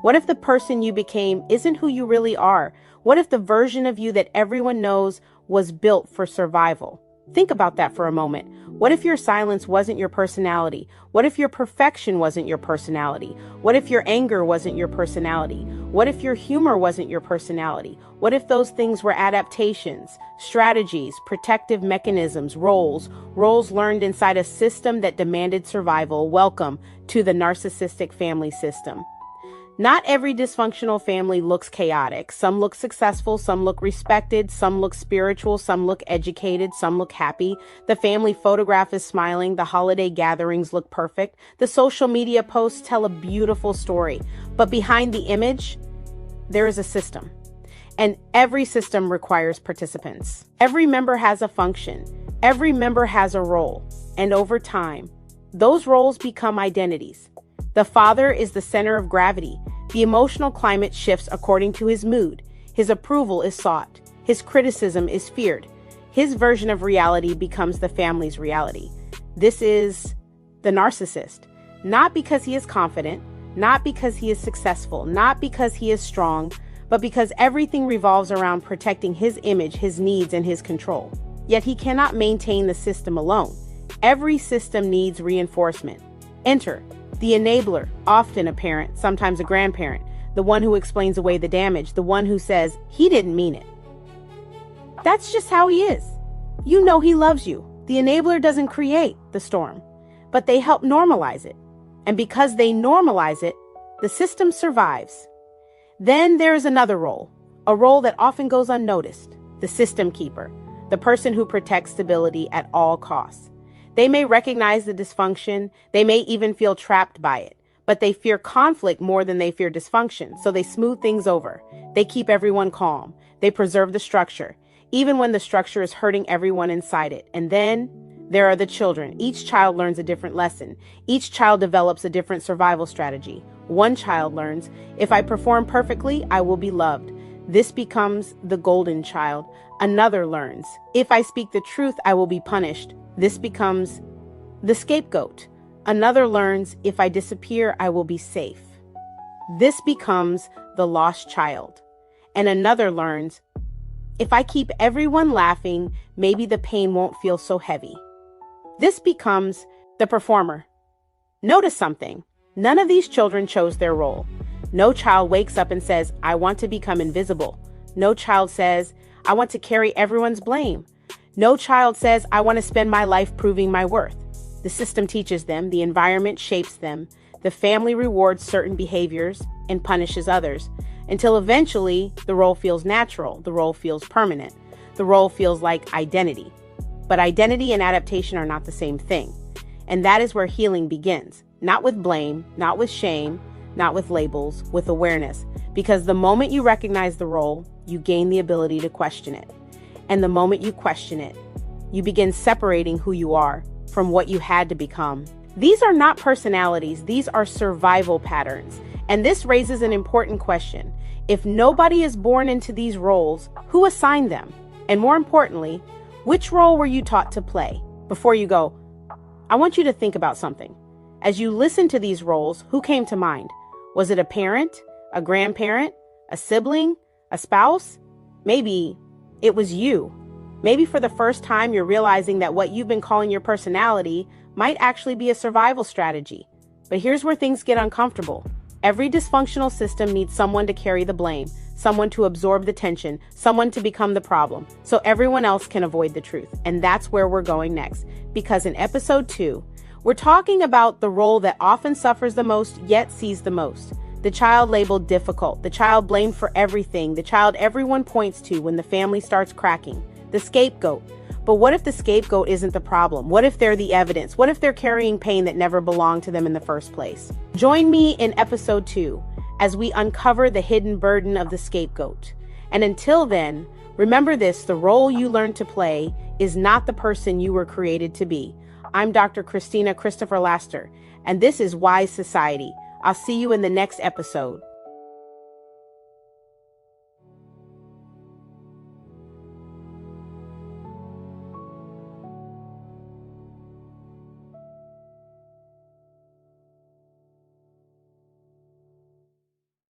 What if the person you became isn't who you really are? What if the version of you that everyone knows was built for survival? Think about that for a moment. What if your silence wasn't your personality? What if your perfection wasn't your personality? What if your anger wasn't your personality? What if your humor wasn't your personality? What if those things were adaptations, strategies, protective mechanisms, roles learned inside a system that demanded survival? Welcome to the narcissistic family system. Not every dysfunctional family looks chaotic. Some look successful, some look respected, some look spiritual, some look educated, some look happy. The family photograph is smiling, the holiday gatherings look perfect. The social media posts tell a beautiful story. But behind the image, there is a system. And every system requires participants. Every member has a function. Every member has a role. And over time, those roles become identities. The father is the center of gravity. The emotional climate shifts according to his mood. His approval is sought. His criticism is feared. His version of reality becomes the family's reality. This is the narcissist. Not because he is confident, not because he is successful, not because he is strong, but because everything revolves around protecting his image, his needs, and his control. Yet he cannot maintain the system alone. Every system needs reinforcement. Enter the enabler, often a parent, sometimes a grandparent, the one who explains away the damage, the one who says, he didn't mean it. That's just how he is. You know he loves you. The enabler doesn't create the storm, but they help normalize it. And because they normalize it, the system survives. Then there is another role, a role that often goes unnoticed, the system keeper, the person who protects stability at all costs. They may recognize the dysfunction, they may even feel trapped by it, but they fear conflict more than they fear dysfunction, so they smooth things over. They keep everyone calm. They preserve the structure, even when the structure is hurting everyone inside it. And then there are the children. Each child learns a different lesson. Each child develops a different survival strategy. One child learns, if I perform perfectly, I will be loved. This becomes the golden child. Another learns, if I speak the truth, I will be punished. This becomes the scapegoat. Another learns, if I disappear, I will be safe. This becomes the lost child. And another learns, if I keep everyone laughing, maybe the pain won't feel so heavy. This becomes the performer. Notice something. None of these children chose their role. No child wakes up and says, I want to become invisible. No child says, I want to carry everyone's blame. No child says, I want to spend my life proving my worth. The system teaches them, the environment shapes them, the family rewards certain behaviors and punishes others, until eventually the role feels natural, the role feels permanent, the role feels like identity. But identity and adaptation are not the same thing. And that is where healing begins. Not with blame, not with shame, not with labels, with awareness. Because the moment you recognize the role, you gain the ability to question it. And the moment you question it, you begin separating who you are from what you had to become. These are not personalities, these are survival patterns. And this raises an important question. If nobody is born into these roles, who assigned them? And more importantly, which role were you taught to play? Before you go, I want you to think about something. As you listen to these roles, who came to mind? Was it a parent, a grandparent, a sibling, a spouse? Maybe it was you. Maybe for the first time, you're realizing that what you've been calling your personality might actually be a survival strategy. But here's where things get uncomfortable. Every dysfunctional system needs someone to carry the blame, someone to absorb the tension, someone to become the problem, so everyone else can avoid the truth. And that's where we're going next. Because in episode 2, we're talking about the role that often suffers the most, yet sees the most. The child labeled difficult, the child blamed for everything, the child everyone points to when the family starts cracking, the scapegoat. But what if the scapegoat isn't the problem? What if they're the evidence? What if they're carrying pain that never belonged to them in the first place? Join me in episode 2 as we uncover the hidden burden of the scapegoat. And until then, remember this, the role you learn to play is not the person you were created to be. I'm Dr. Christina Christopher Laster, and this is Wise Society. I'll see you in the next episode.